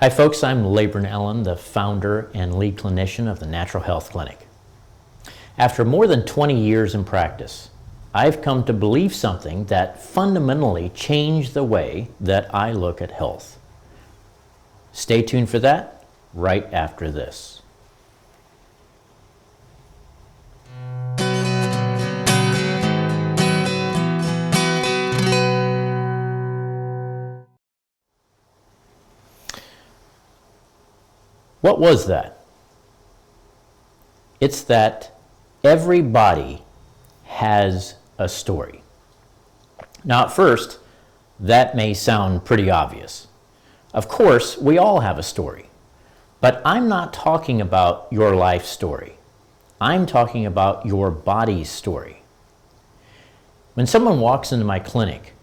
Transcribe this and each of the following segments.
Hi folks, I'm Labron Allen, the founder and lead clinician of the Natural Health Clinic. After more than 20 years in practice, I've come to believe something that fundamentally changed the way that I look at health. Stay tuned for that right after this. What was that? It's that everybody has a story. Now, at first, that may sound pretty obvious. Of course, we all have a story. But I'm not talking about your life story. I'm talking about your body's story. When someone walks into my clinic,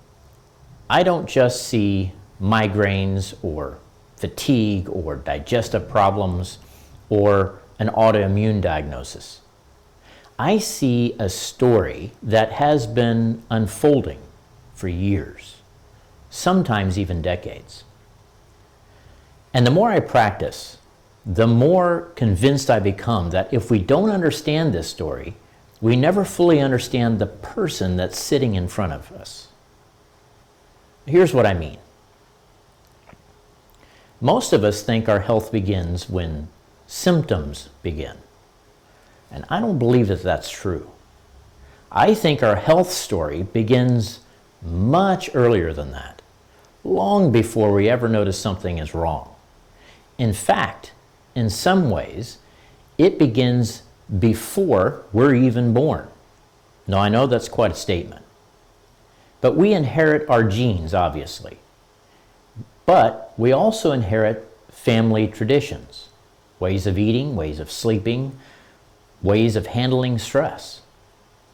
I don't just see migraines or fatigue or digestive problems or an autoimmune diagnosis. I see a story that has been unfolding for years, sometimes even decades. And the more I practice, the more convinced I become that if we don't understand this story, we never fully understand the person that's sitting in front of us. Here's what I mean. Most of us think our health begins when symptoms begin. And I don't believe that that's true. I think our health story begins much earlier than that, long before we ever notice something is wrong. In fact, in some ways, it begins before we're even born. Now, I know that's quite a statement. But we inherit our genes, obviously. But we also inherit family traditions, ways of eating, ways of sleeping, ways of handling stress,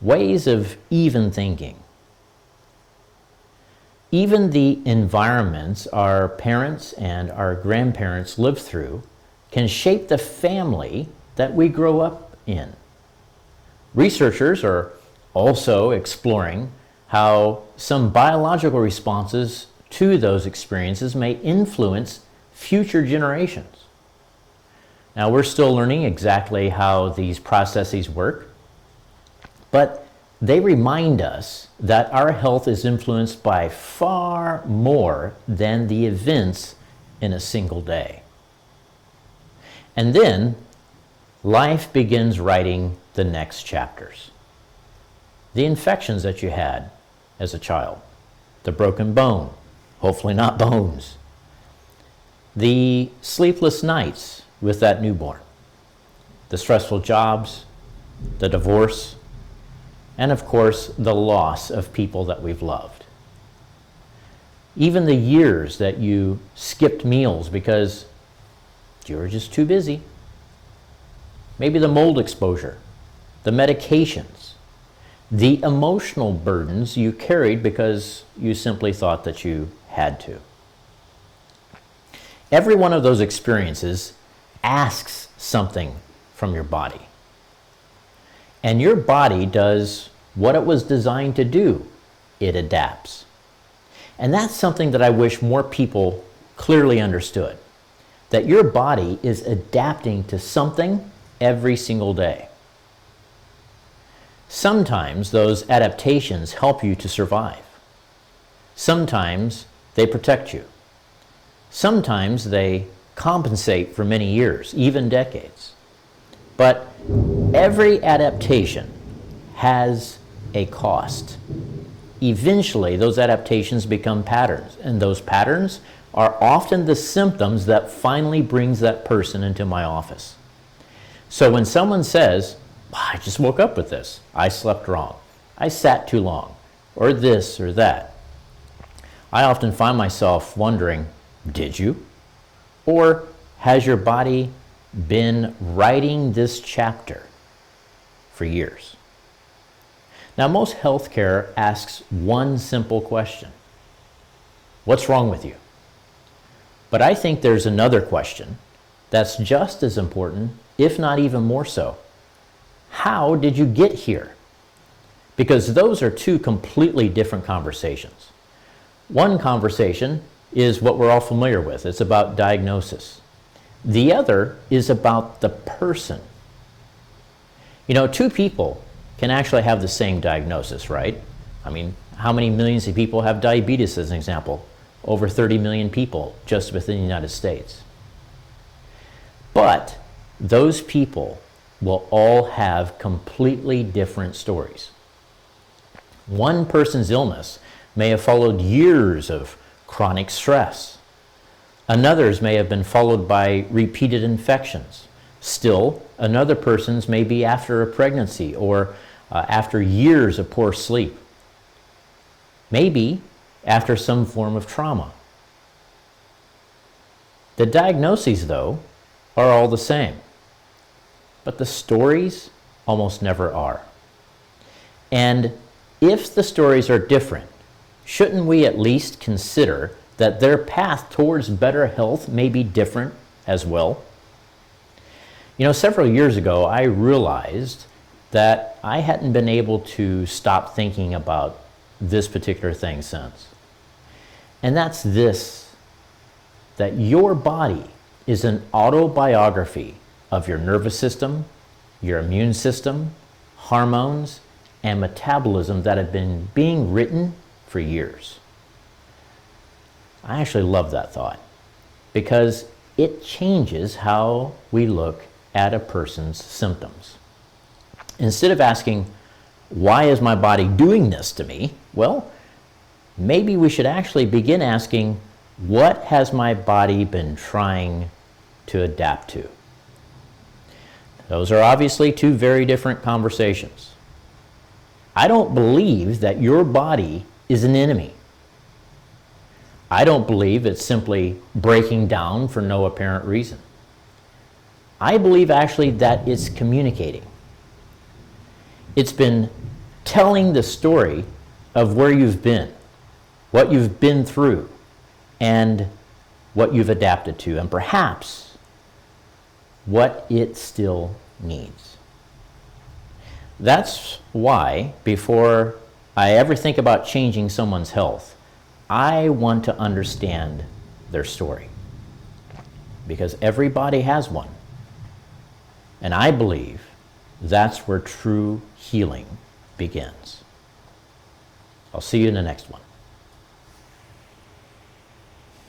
ways of even thinking. Even the environments our parents and our grandparents lived through can shape the family that we grow up in. Researchers are also exploring how some biological responses to those experiences may influence future generations. Now, we're still learning exactly how these processes work, but they remind us that our health is influenced by far more than the events in a single day. And then life begins writing the next chapters. The infections that you had as a child, the broken bone, hopefully not bones, the sleepless nights with that newborn, the stressful jobs, the divorce, and of course, the loss of people that we've loved. Even the years that you skipped meals because you were just too busy. Maybe the mold exposure, the medications, the emotional burdens you carried because you simply thought that you had to. Every one of those experiences asks something from your body. And your body does what it was designed to do. It adapts. And that's something that I wish more people clearly understood. That your body is adapting to something every single day. Sometimes those adaptations help you to survive. Sometimes they protect you. Sometimes they compensate for many years, even decades. But every adaptation has a cost. Eventually, those adaptations become patterns, and those patterns are often the symptoms that finally brings that person into my office. So when someone says, I just woke up with this, I slept wrong, I sat too long, or this or that, I often find myself wondering, did you? Or has your body been writing this chapter for years? Now, most healthcare asks one simple question. What's wrong with you? But I think there's another question that's just as important, if not even more so. How did you get here? Because those are two completely different conversations. One conversation is what we're all familiar with. It's about diagnosis. The other is about the person. You know, two people can actually have the same diagnosis, right? I mean, how many millions of people have diabetes, as an example? Over 30 million people just within the United States. But those people will all have completely different stories. One person's illness may have followed years of chronic stress. Another's may have been followed by repeated infections. Still, another person's may be after a pregnancy or after years of poor sleep. Maybe after some form of trauma. The diagnoses, though, are all the same, but the stories almost never are. And if the stories are different, shouldn't we at least consider that their path towards better health may be different as well? You know, several years ago, I realized that I hadn't been able to stop thinking about this particular thing since. And that's this, that your body is an autobiography of your nervous system, your immune system, hormones, and metabolism that have been being written for years. I actually love that thought because it changes how we look at a person's symptoms. Instead of asking, why is my body doing this to me? Well, maybe we should actually begin asking, what has my body been trying to adapt to? Those are obviously two very different conversations. I don't believe that your body is an enemy. I don't believe it's simply breaking down for no apparent reason. I believe actually that it's communicating. It's been telling the story of where you've been, what you've been through, and what you've adapted to, and perhaps what it still needs. That's why, before I ever think about changing someone's health, I want to understand their story. Because everybody has one. And I believe that's where true healing begins. I'll see you in the next one.